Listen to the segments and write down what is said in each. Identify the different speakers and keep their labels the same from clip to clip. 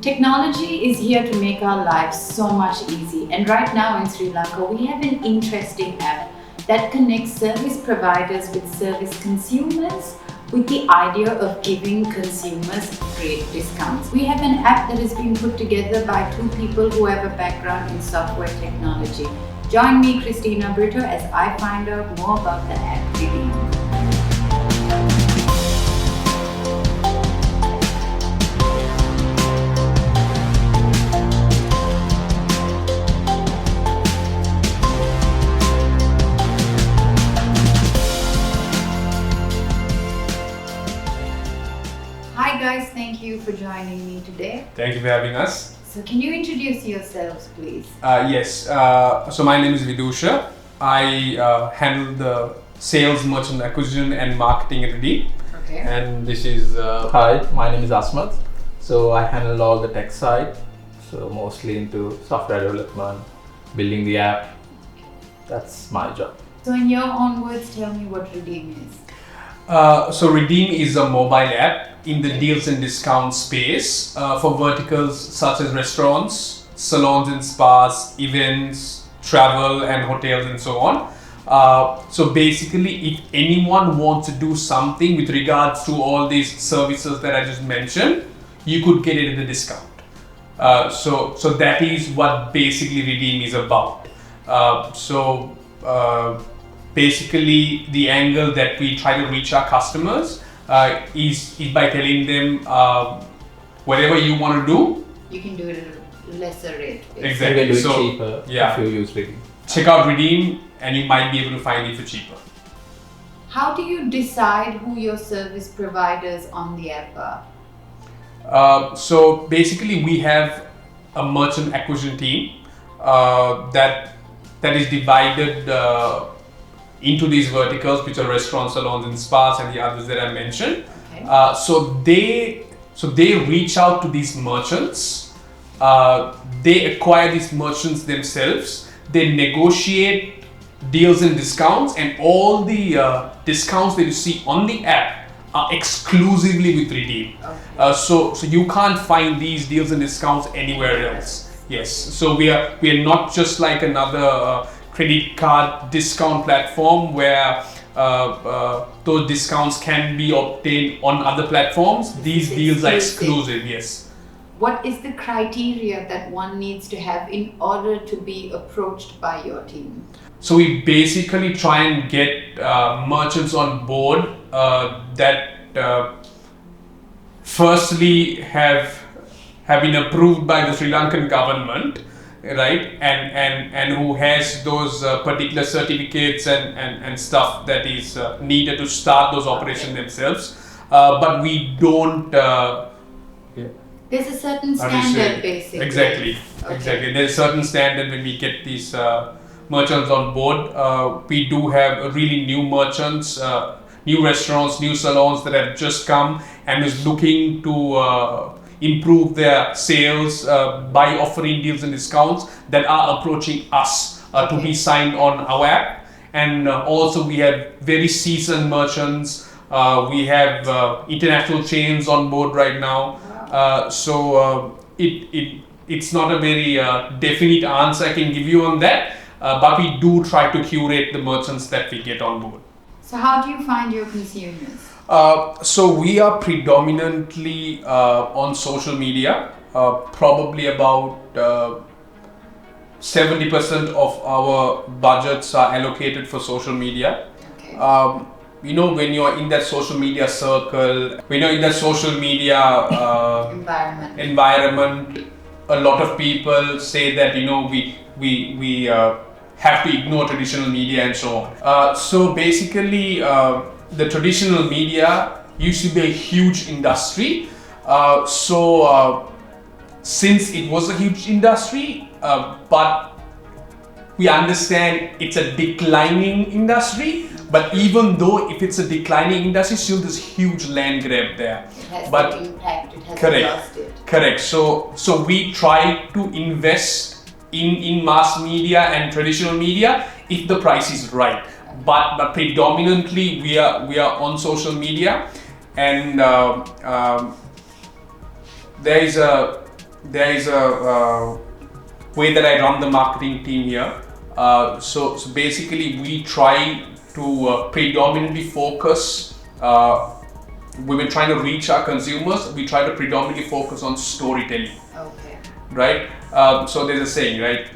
Speaker 1: Technology is here to make our lives so much easy, and right now in Sri Lanka we have an interesting app that connects service providers with service consumers with the idea of giving consumers great discounts. We have an app that has been put together by two people who have a background in software technology. Join me, Christina Britto, as I find out more about the app Redeem. Hi guys, thank you for joining me today.
Speaker 2: Thank you for having us.
Speaker 1: So can you introduce yourselves, please?
Speaker 2: Yes, so my name is Vidusha. I handle the sales, merchant acquisition and marketing at Redeem.
Speaker 1: Okay.
Speaker 2: And this is...
Speaker 3: Hi, my name is Asmat. So I handle all the tech side. So mostly into software development, building the app. That's my job.
Speaker 1: So in your own words, tell me what Redeem is.
Speaker 2: So Redeem is a mobile app in the deals and discounts space for verticals such as restaurants, salons and spas, events, travel and hotels and so on. So basically, if anyone wants to do something with regards to all these services that I just mentioned, you could get it at a discount. So that is what basically Redeem is about. Basically, the angle that we try to reach our customers is by telling them whatever you want to do,
Speaker 1: You can do it at a lesser rate. basically.
Speaker 2: Exactly.
Speaker 3: You can do it
Speaker 2: So,
Speaker 3: cheaper
Speaker 2: yeah.
Speaker 3: if you use Redeem.
Speaker 2: check out Redeem and you might be able to find it for cheaper.
Speaker 1: How do you decide who your service providers on the app are?
Speaker 2: So basically, we have a merchant acquisition team that is divided into these verticals, which are restaurants, salons, and spas, and the others that I mentioned.
Speaker 1: Okay.
Speaker 2: So they reach out to these merchants. They acquire these merchants themselves. They negotiate deals and discounts, and all the discounts that you see on the app are exclusively with Redeem.
Speaker 1: Okay.
Speaker 2: So you can't find these deals and discounts anywhere else. Yes. So we are not just like another credit card discount platform where those discounts can be obtained on other platforms. These deals are exclusive. Yes.
Speaker 1: What is the criteria that one needs to have in order to be approached by your team?
Speaker 2: So we basically try and get merchants on board that firstly have been approved by the Sri Lankan government, right? And who has those particular certificates and stuff that is needed to start those operations themselves. But we don't.
Speaker 1: There's a certain
Speaker 2: How do you say
Speaker 1: standard,
Speaker 2: it?
Speaker 1: basically.
Speaker 2: Exactly.
Speaker 1: Okay.
Speaker 2: Exactly. There's a certain standard when we get these merchants on board. We do have really new merchants, new restaurants, new salons that have just come and is looking to improve their sales by offering deals and discounts that are approaching us to be signed on our app. And also we have very seasoned merchants. We have international chains on board right now. It's not a very definite answer I can give you on that, but we do try to curate the merchants that we get on board.
Speaker 1: So how do you find your consumers?
Speaker 2: So we are predominantly on social media. Probably about 70% of our budgets are allocated for social media.
Speaker 1: Okay.
Speaker 2: When you're in that social media circle, when you're in that social media environment, a lot of people say that we have to ignore traditional media and so on. So basically, the traditional media used to be a huge industry. Since it was a huge industry, but we understand it's a declining industry. But even though if it's a declining industry, still there's huge land grab there.
Speaker 1: It has
Speaker 2: But
Speaker 1: the impact, it has
Speaker 2: correct.
Speaker 1: lost it.
Speaker 2: Correct. So we try to invest in mass media and traditional media if the price is right. But predominantly we are on social media, and there is a there is a way that I run the marketing team here. So basically, we try to predominantly focus. We've been trying to reach our consumers. We try to predominantly focus on storytelling.
Speaker 1: Okay.
Speaker 2: Right. So there's a saying, right?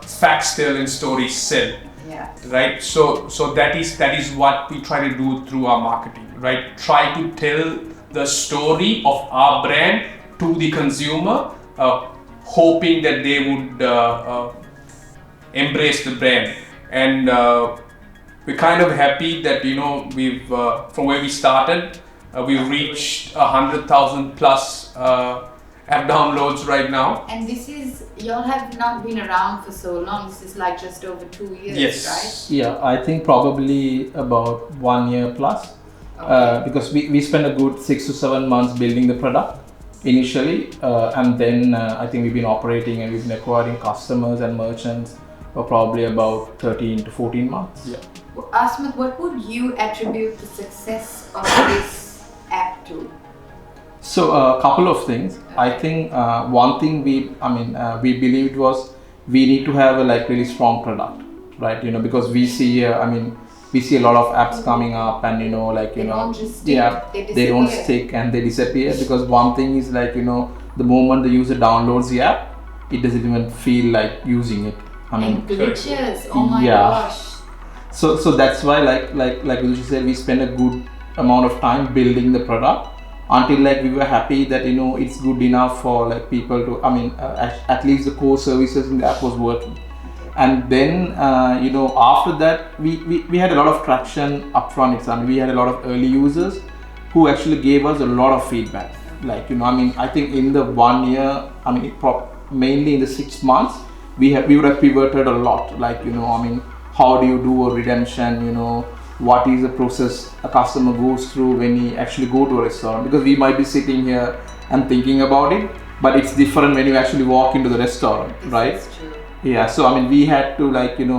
Speaker 2: Facts tell and stories sell.
Speaker 1: Yeah.
Speaker 2: Right. So that is what we try to do through our marketing. Right. Try to tell the story of our brand to the consumer, hoping that they would embrace the brand. And we're kind of happy that we've from where we started, we've reached 100,000 plus app downloads right now.
Speaker 1: And this is, y'all have not been around for so long. This is like just over 2 years,
Speaker 2: Yes.
Speaker 1: right?
Speaker 3: Yeah, I think probably about 1 year plus.
Speaker 1: Okay.
Speaker 3: Because we spent a good 6 to 7 months building the product initially, and then I think we've been operating and we've been acquiring customers and merchants for probably about 13 to 14 months.
Speaker 2: Yeah.
Speaker 1: Asmat, what would you attribute the success of this app to?
Speaker 3: So a couple of things. I think one thing we believed was we need to have a really strong product, right? Because we see we see a lot of apps coming up, and
Speaker 1: They don't just stick,
Speaker 3: yeah, they don't
Speaker 1: disappear.
Speaker 3: stick and they disappear, because one thing is the moment the user downloads the app, it doesn't even feel like using it.
Speaker 1: And glitches, oh my
Speaker 3: Yeah.
Speaker 1: gosh.
Speaker 3: So that's why like Vidusha said, we spent a good amount of time building the product until we were happy that it's good enough for people to at least the core services in the app was working. And then after that we had a lot of traction upfront itself. We had a lot of early users who actually gave us a lot of feedback. I think in the 1 year, mainly in the 6 months, we would have pivoted a lot. How do you do a redemption? What is the process a customer goes through when he actually go to a restaurant? Because we might be sitting here and thinking about it, but it's different when you actually walk into the restaurant, right?
Speaker 1: This is true.
Speaker 3: Yeah, so we had to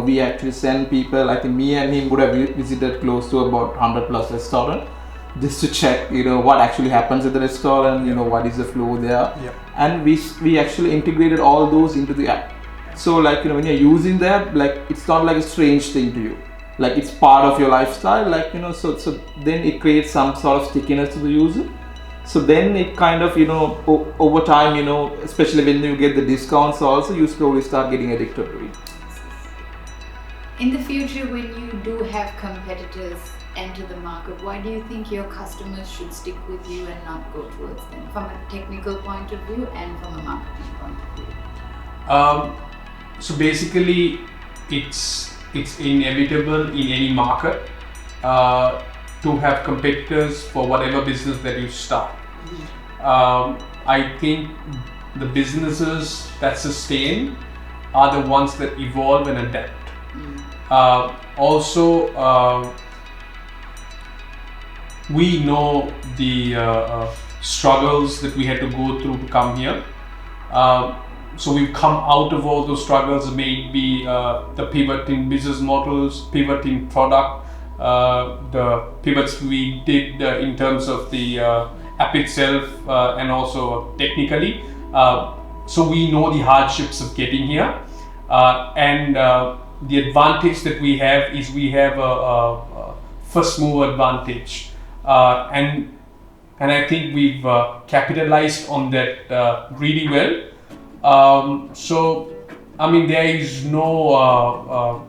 Speaker 3: we actually send people. I think me and him would have visited close to about 100 plus restaurants just to check what actually happens at the restaurant, what is the flow there.
Speaker 2: Yeah.
Speaker 3: And we actually integrated all those into the app. So when you're using the app, it's not like a strange thing to you. It's part of your lifestyle, so then it creates some sort of stickiness to the user. So then it kind of over time, especially when you get the discounts also, you slowly start getting addicted to it.
Speaker 1: In the future, when you do have competitors enter the market, why do you think your customers should stick with you and not go towards them, from a technical point of view and from a marketing point of view?
Speaker 2: So basically, it's inevitable in any market to have competitors for whatever business that you start. I think the businesses that sustain are the ones that evolve and adapt. Also, we know the struggles that we had to go through to come here. So we've come out of all those struggles, maybe the pivot in business models, pivot in product, the pivots we did in terms of the app itself and also technically. So we know the hardships of getting here, and the advantage that we have is we have a first mover advantage, and I think we've capitalized on that really well. So there is no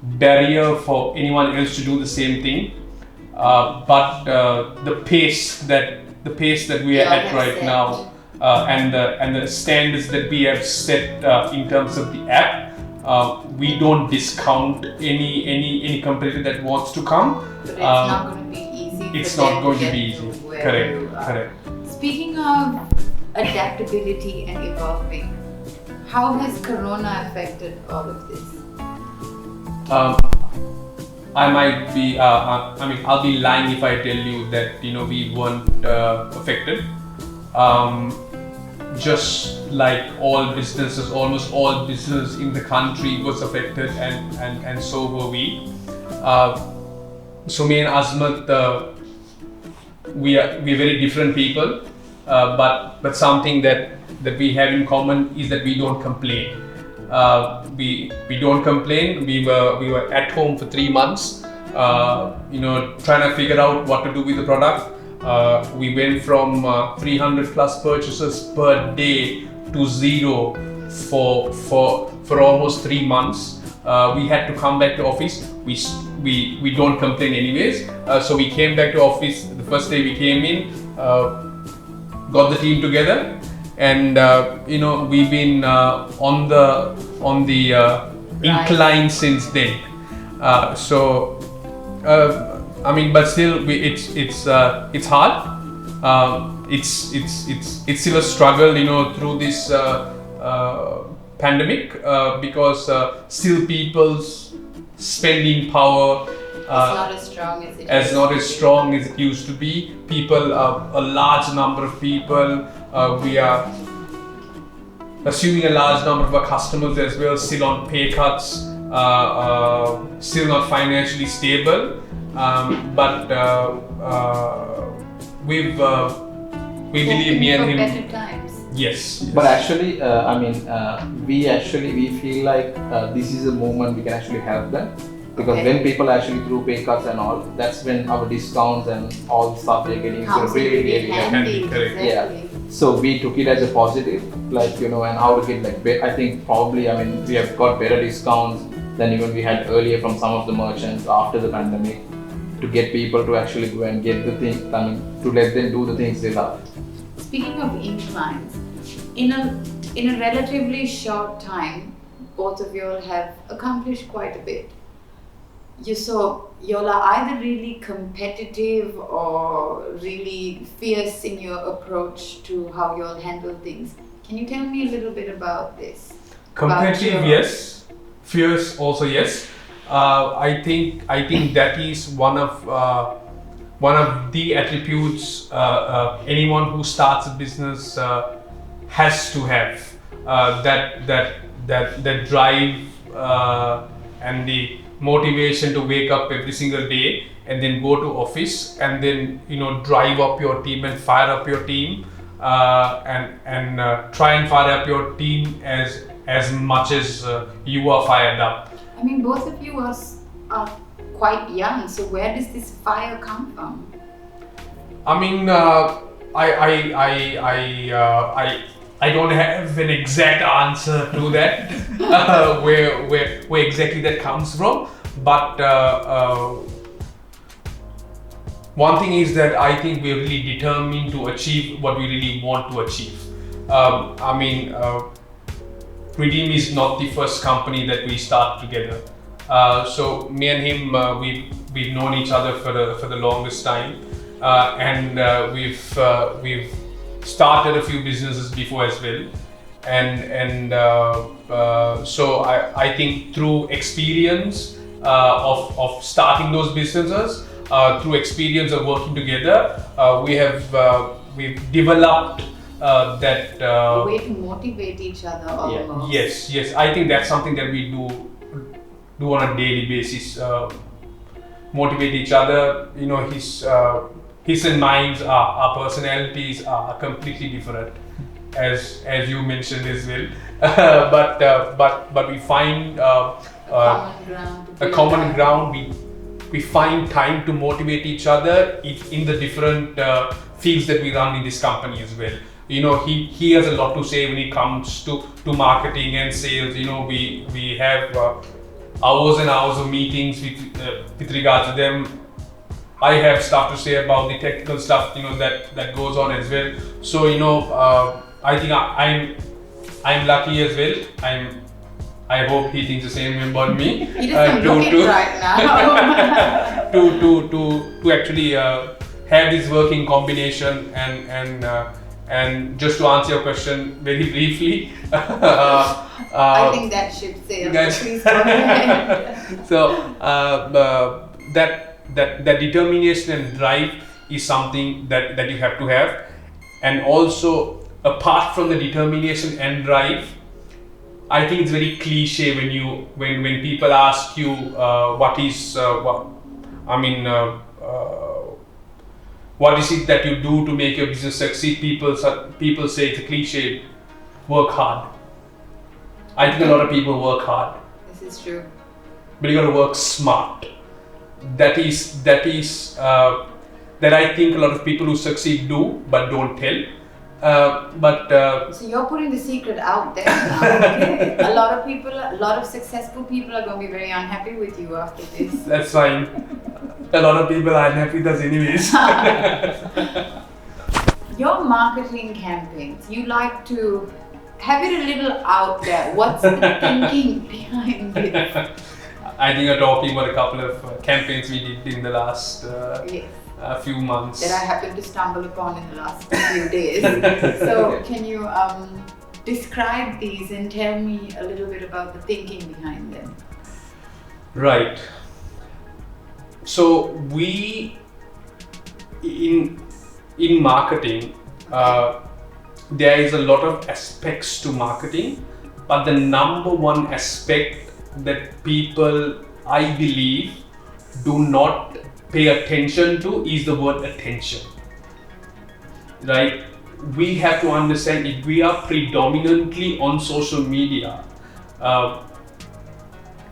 Speaker 2: barrier for anyone else to do the same thing, but the pace that we are at right now, and the standards that we have set in terms of the app, we don't discount any competitor that wants to come.
Speaker 1: But it's not going to be easy.
Speaker 2: It's
Speaker 1: for
Speaker 2: not
Speaker 1: them
Speaker 2: going to
Speaker 1: get
Speaker 2: be easy.
Speaker 1: where you
Speaker 2: Correct.
Speaker 1: are.
Speaker 2: Correct.
Speaker 1: Speaking of adaptability and evolving, how has Corona affected all of this?
Speaker 2: I might be, I'll be lying if I tell you that we weren't affected. Just like all businesses, almost all business in the country was affected, and so were we. So me and Azmat, we're very different people, but something that that we have in common is that we don't complain. We don't complain. We were at home for 3 months, trying to figure out what to do with the product. We went from 300 plus purchases per day to zero for almost 3 months. We had to come back to office. We don't complain anyways. So we came back to office. The first day we came in, got the team together, and we've been on the incline since then. But still, it's hard. It's still a struggle, through this pandemic, because still people's spending power
Speaker 1: it's not as strong as
Speaker 2: it used to be. People, a large number of people, we are assuming a large number of our customers as well, still on pay cuts, still not financially stable. But we believe me and him.
Speaker 1: Better times.
Speaker 2: Yes.
Speaker 3: But actually, we feel like this is a moment we can actually help them, because when people actually through pay cuts and all, that's when our discounts and all stuff they're getting really
Speaker 2: handy. Correct.
Speaker 1: Exactly.
Speaker 3: Yeah. So we took it as a positive, and how to get I think probably we have got better discounts than even we had earlier from some of the merchants after the pandemic, to get people to actually go and get the thing. To let them do the things they love.
Speaker 1: Speaking of inclines, in a relatively short time, both of you all have accomplished quite a bit. You all are either really competitive or really fierce in your approach to how you all handle things. Can you tell me a little bit about this?
Speaker 2: Competitive, yes. Fierce, also yes. I think that is one of the attributes anyone who starts a business has to have. That drive and the motivation to wake up every single day and then go to office and then drive up your team and fire up your team, and try and fire up your team as much as you are fired up.
Speaker 1: I mean, both of you are quite young, so where does this fire come from?
Speaker 2: I mean, I don't have an exact answer to that, where exactly that comes from. But one thing is that I think we're really determined to achieve what we really want to achieve. Redeem is not the first company that we start together. So me and him, we've known each other for the longest time, and we've started a few businesses before as well, and so I think through experience of starting those businesses, through experience of working together, we've developed that
Speaker 1: a way to motivate each other almost.
Speaker 2: Yes. I think that's something that we do on a daily basis. Motivate each other. His and mine, our personalities are completely different, as you mentioned as well. But we find a common ground. We find time to motivate each other in the different fields that we run in this company as well. He has a lot to say when it comes to marketing and sales. We have hours and hours of meetings with regards to them. I have stuff to say about the technical stuff, that goes on as well. So, I think I'm lucky as well. I hope he thinks the same about me.
Speaker 1: He doesn't look it right now.
Speaker 2: to actually have this working combination and just to answer your question very briefly.
Speaker 1: I think that should say it. Please go ahead.
Speaker 2: So that determination and drive is something that you have to have, and also apart from the determination and drive, I think it's very cliche when people ask you what is what is it that you do to make your business succeed. People say it's a cliche. work hard. I think a lot of people work hard,
Speaker 1: This is true.
Speaker 2: but you got to work smart. That I think a lot of people who succeed do, but don't tell.
Speaker 1: So you're putting the secret out there now. Okay. A lot of successful people are going to be very unhappy with you after this.
Speaker 2: That's fine. A lot of people are unhappy with us anyways.
Speaker 1: Your marketing campaigns, you like to have it a little out there. What's the thinking behind it?
Speaker 2: I think you're talking about a couple of campaigns we did in the last
Speaker 1: Yes.
Speaker 2: few months.
Speaker 1: That I happened to stumble upon in the last few days. So can you describe these and tell me a little bit about the thinking behind them?
Speaker 2: Right. So we in marketing, there is a lot of aspects to marketing, but the number one aspect that people, I believe, do not pay attention to is the word attention. Right? We have to understand, if we are predominantly on social media,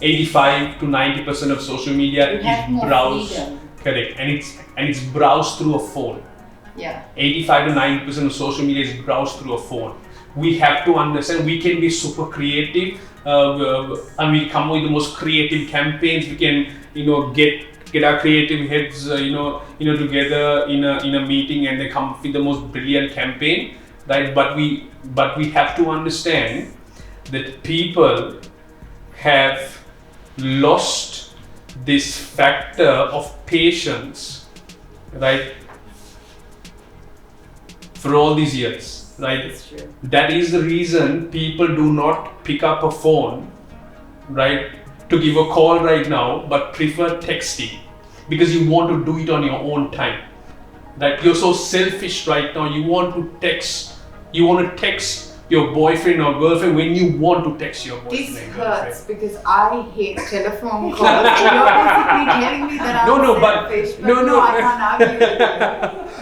Speaker 2: 85 to 90% of social media is browsed. Correct, and it's browsed through a phone.
Speaker 1: Yeah.
Speaker 2: 85 to 90% of social media is browsed through a phone. We have to understand, we can be super creative, and we come with the most creative campaigns. We can, get our creative heads, together in a meeting, and they come up with the most brilliant campaign, right? But we have to understand that people have lost this factor of patience, right? For all these years, right?
Speaker 1: That's true.
Speaker 2: That is the reason people do not pick up a phone, right, to give a call right now, but prefer texting, because you want to do it on your own time. Right? You're so selfish right now. You want to text your boyfriend or girlfriend when you want to text your boyfriend.
Speaker 1: This
Speaker 2: and
Speaker 1: hurts
Speaker 2: girlfriend.
Speaker 1: because I hate telephone calls. And you're basically telling me that I'm selfish, but no, I can't argue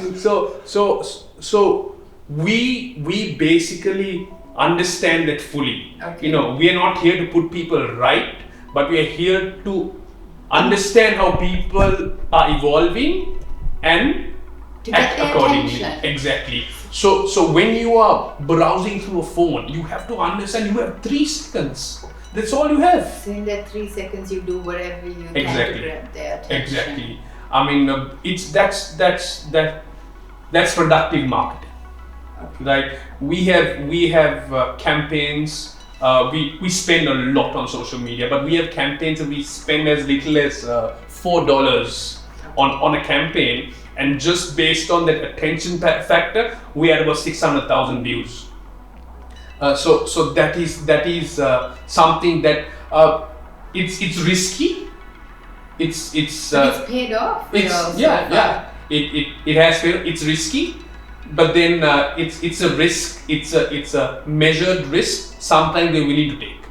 Speaker 1: with you.
Speaker 2: So we basically understand that fully.
Speaker 1: Okay.
Speaker 2: We are not here to put people right, but we are here to understand how people are evolving and
Speaker 1: To get
Speaker 2: act
Speaker 1: their
Speaker 2: accordingly.
Speaker 1: attention.
Speaker 2: Exactly. So when you are browsing through a phone, you have to understand you have 3 seconds. That's all you have.
Speaker 1: So in that 3 seconds, you do whatever you can
Speaker 2: Exactly.
Speaker 1: to grab their attention.
Speaker 2: Exactly. I mean, that's productive marketing.
Speaker 1: Okay.
Speaker 2: Right? We have campaigns. We spend a lot on social media, but we have campaigns that we spend as little as $4 on a campaign, and just based on that attention factor, we had about 600,000 views. So that is something that it's risky. It's
Speaker 1: paid off.
Speaker 2: It has failed. It's risky, but then it's a risk. It's a measured risk. Sometimes they're willing to take.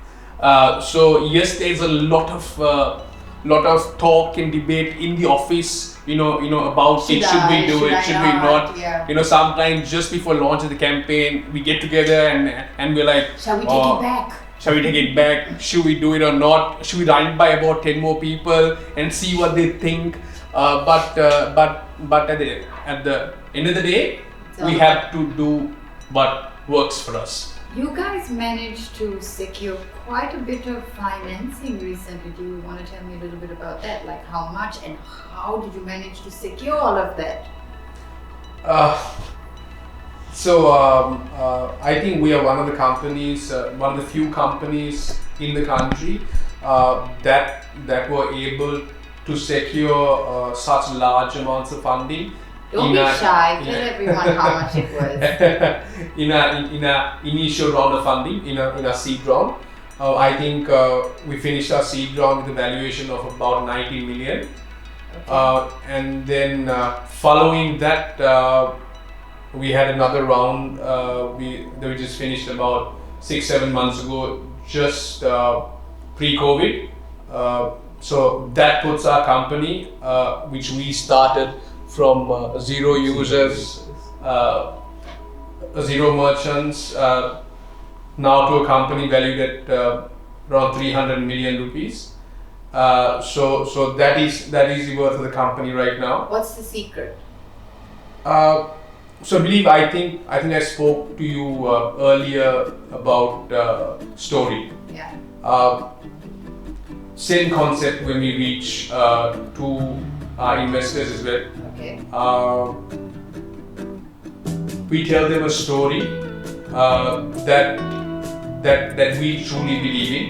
Speaker 2: So yes, there's a lot of talk and debate in the office. About should we do it, should we not?
Speaker 1: Yeah.
Speaker 2: Sometimes just before launch of the campaign, we get together and we're like,
Speaker 1: Shall we take it back?
Speaker 2: Shall we take it back? Should we do it or not? Should we run it by about 10 more people and see what they think? But at the end of the day, we have to do what works for us.
Speaker 1: You guys managed to secure quite a bit of financing recently. Do you want to tell me a little bit about that? Like how much and how did you manage to secure all of that?
Speaker 2: I think we are one of the companies, one of the few companies in the country that were able to secure such large amounts of funding.
Speaker 1: Don't be shy. Tell everyone how much it was.
Speaker 2: in a initial round of funding, in a seed round. I think we finished our seed round with a valuation of about 90 million.
Speaker 1: Okay.
Speaker 2: And then following that, we had another round that we just finished about 6-7 months ago, just pre-COVID. So that puts our company, which we started from 0 users, 0 merchants, now to a company valued at around 300 million rupees. So that is the worth of the company right now.
Speaker 1: What's the secret?
Speaker 2: So I think I spoke to you earlier about story.
Speaker 1: Yeah.
Speaker 2: Same concept when we reach to our investors as well.
Speaker 1: Okay.
Speaker 2: We tell them a story that we truly believe in,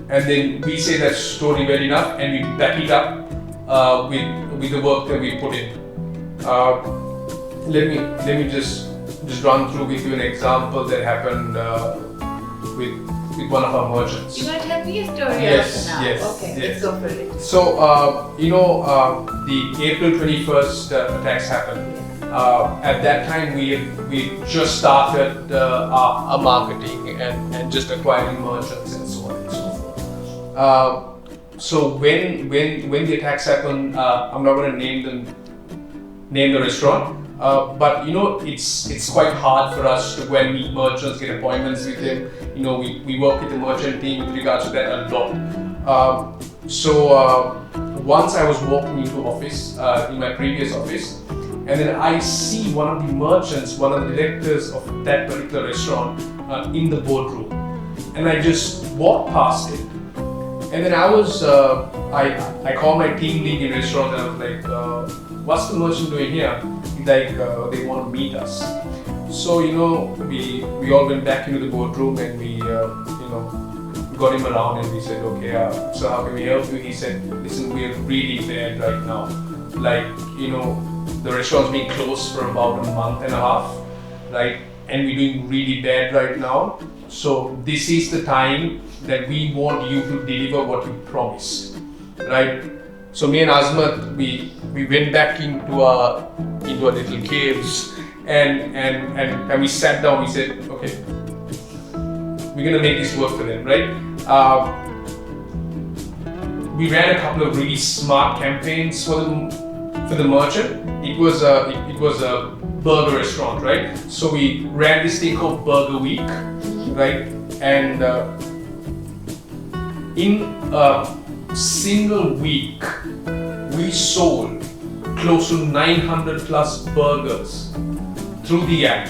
Speaker 2: and then we say that story well enough, and we back it up with the work that we put in. Let me just run through with you an example that happened with one of our merchants.
Speaker 1: You want to tell me a story
Speaker 2: Yes,
Speaker 1: now?
Speaker 2: yes,
Speaker 1: Okay,
Speaker 2: yes.
Speaker 1: let's go for it.
Speaker 2: So the April 21st attacks happened. At that time, we just started our marketing and just acquiring merchants and so on and so forth. So when the attacks happened, I'm not going to name the restaurant, but it's quite hard for us to go and meet merchants, get appointments with them. We work with the merchant team with regards to that a lot. So once I was walking into office in my previous office, and then I see one of the merchants, one of the directors of that particular restaurant in the boardroom, and I just walked past it. And then I called my team lead in restaurant and I was like, what's the merchant doing here? He's like, they want to meet us. So we all went back into the boardroom and we got him around and we said, okay, so how can we help you? He said, listen, we're really bad right now. Like, the restaurant's been closed for about a month and a half, right? And we're doing really bad right now. So this is the time that we want you to deliver what you promised, right? So me and Azmat, we went back into our little caves and we sat down. We said, okay, we're gonna make this work for them, right? We ran a couple of really smart campaigns for the merchant. It was a burger restaurant, right? So we ran this thing called Burger Week, right? And in a single week, we sold close to 900 plus burgers through the app.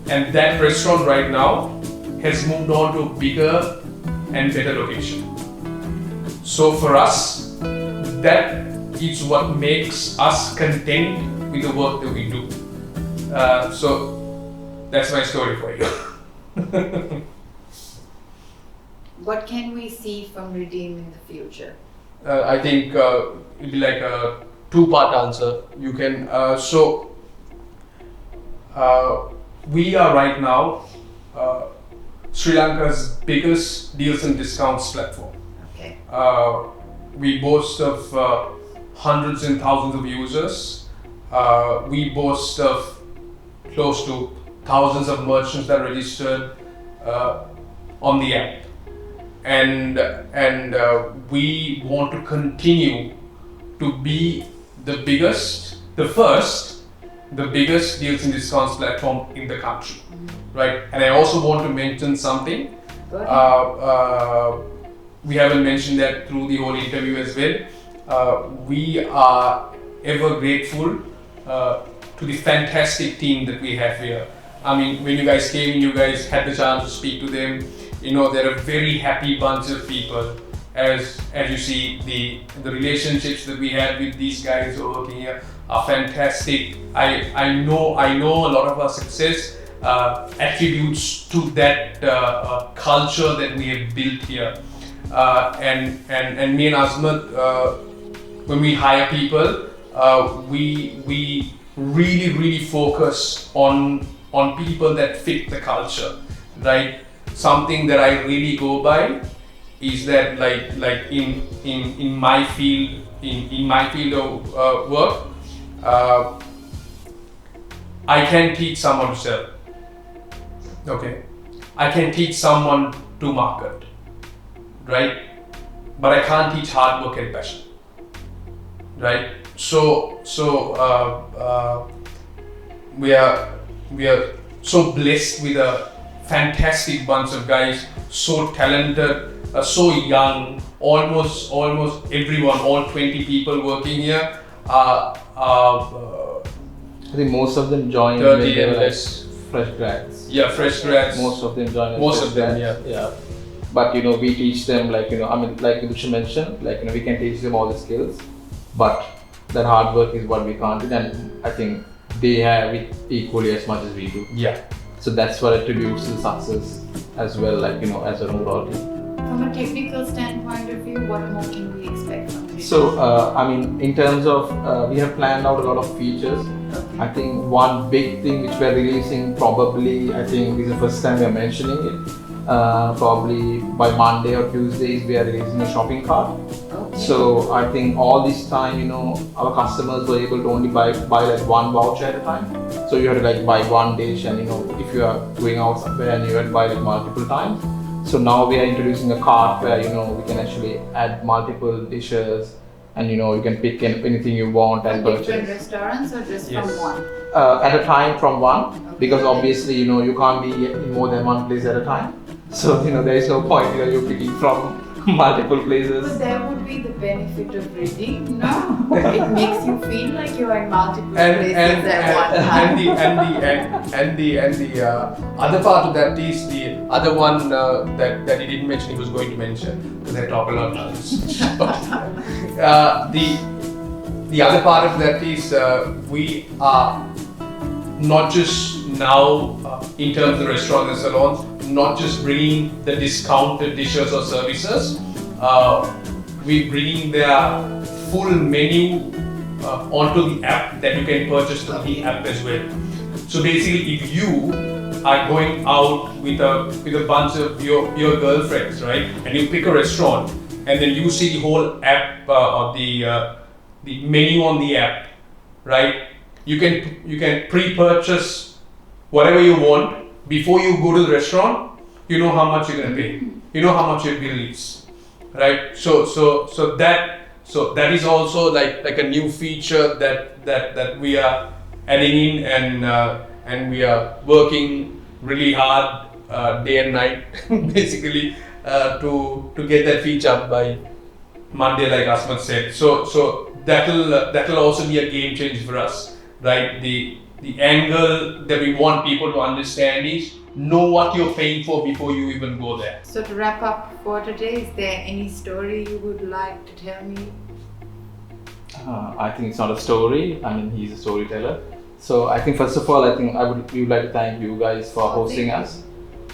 Speaker 2: And that restaurant right now has moved on to a bigger and better location. So for us, that is what makes us content with the work that we do. So that's my story for you.
Speaker 1: What can we see from Redeem in the future?
Speaker 2: I think it'll be like a two-part answer. You can we are right now Sri Lanka's biggest deals and discounts platform.
Speaker 1: Okay.
Speaker 2: We boast of hundreds and thousands of users. We boast of close to thousands of merchants that are registered on the app, and we want to continue to be the biggest deals and discounts platform in the country, right? And I also want to mention something.
Speaker 1: Go ahead.
Speaker 2: We haven't mentioned that through the whole interview as well. We are ever grateful to the fantastic team that we have here. I mean, when you guys came in, you guys had the chance to speak to them. They're a very happy bunch of people. As you see, the relationships that we have with these guys who are working here are fantastic. I know a lot of our success attributes to that culture that we have built here. And me and Azmat, when we hire people, we really focus on people that fit the culture, right? Something that I really go by is that like in my field of work, I can teach someone to sell. Okay, I can teach someone to market, right? But I can't teach hard work and passion, right? So we are so blessed with a fantastic bunch of guys, so talented, so young. Almost everyone, all 20 people working here are
Speaker 3: I think most of them joined
Speaker 2: 30
Speaker 3: when they
Speaker 2: and
Speaker 3: were
Speaker 2: less.
Speaker 3: fresh grads.
Speaker 2: Yeah, fresh grads.
Speaker 3: Most of them joined as
Speaker 2: Most
Speaker 3: fresh
Speaker 2: of them,
Speaker 3: grads. Yeah. But we teach them like I mean, like Vidusha mentioned, like we can teach them all the skills, but that hard work is what we can't do, and I think they have it equally as much as we do.
Speaker 2: Yeah.
Speaker 3: So that's what attributes to the success as well, like as an overall team.
Speaker 1: From a technical standpoint of view, what more can we expect from Britto?
Speaker 3: So, I mean, in terms of, we have planned out a lot of features.
Speaker 1: Okay.
Speaker 3: I think one big thing which we're releasing probably, I think this is the first time we're mentioning it, probably by Monday or Tuesdays we are releasing a shopping cart.
Speaker 1: Okay.
Speaker 3: So I think all this time, our customers were able to only buy like one voucher at a time. So you had to like buy one dish, and if you are going out somewhere and you had to buy like multiple times. So now we are introducing a cart where we can actually add multiple dishes, and you can pick anything you want and
Speaker 1: From
Speaker 3: purchase.
Speaker 1: different restaurants or just
Speaker 2: Yes.
Speaker 1: from one?
Speaker 3: At a time from one,
Speaker 1: Okay.
Speaker 3: because obviously you can't be in more than one place at a time. So there is no point you're picking from multiple places.
Speaker 1: But there would be the benefit of reading, no? It makes you feel like you're in multiple places at one time.
Speaker 2: And the other part of that is the other one that he didn't mention, he was going to mention, because I talk a lot now. The other part of that is we are not just now in terms of the restaurants and salons, not just bringing the discounted dishes or services, we're bringing their full menu onto the app that you can purchase through the app as well. So basically, if you are going out with a bunch of your girlfriends, right, and you pick a restaurant, and then you see the whole app or the menu on the app, right? You can pre-purchase whatever you want before you go to the restaurant. You know how much you're gonna pay. You know how much your bill is, right? So that is also like a new feature that we are adding in, and we are working really hard day and night basically to get that feature up by Monday, like Asmat said. So that'll also be a game changer for us, right? The angle that we want people to understand is know what you're paying for before you even go there.
Speaker 1: So to wrap up for today, is there any story you would like to tell me?
Speaker 3: I think it's not a story. I mean, he's a storyteller. So I think first of all, we would like to thank you guys for hosting us.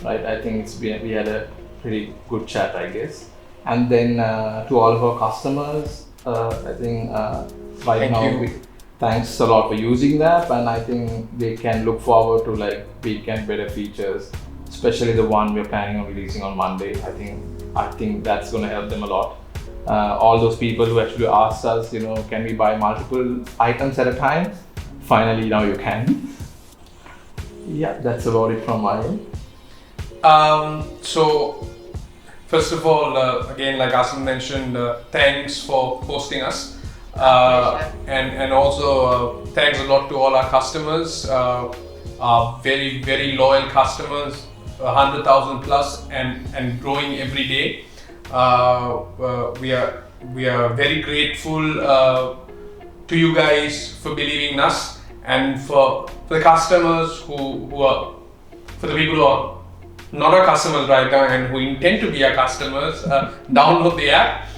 Speaker 3: Right? I think we had a pretty good chat, I guess. And then to all of our customers, I think right now thanks a lot for using the app, and I think they can look forward to like weekend better features, especially the one we're planning on releasing on Monday. I think that's going to help them a lot. All those people who actually asked us, can we buy multiple items at a time? Finally, now you can. Yeah, that's about it from my end.
Speaker 2: So first of all, again, like Asim mentioned, thanks for hosting us. And also thanks a lot to all our customers, our very, very loyal customers, 100,000 plus and growing every day. We are very grateful to you guys for believing in us, and for the customers who are, for the people who are not our customers right now and who intend to be our customers, download the app.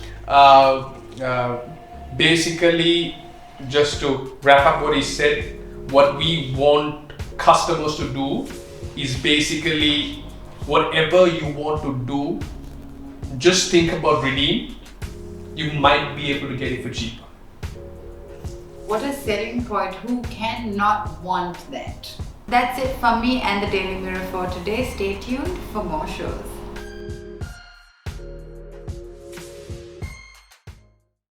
Speaker 2: Basically, just to wrap up what he said, what we want customers to do is basically whatever you want to do, just think about redeem. You might be able to get it for cheaper.
Speaker 1: What a selling point. Who cannot want that? That's it from me and the Daily Mirror for today. Stay tuned for more shows.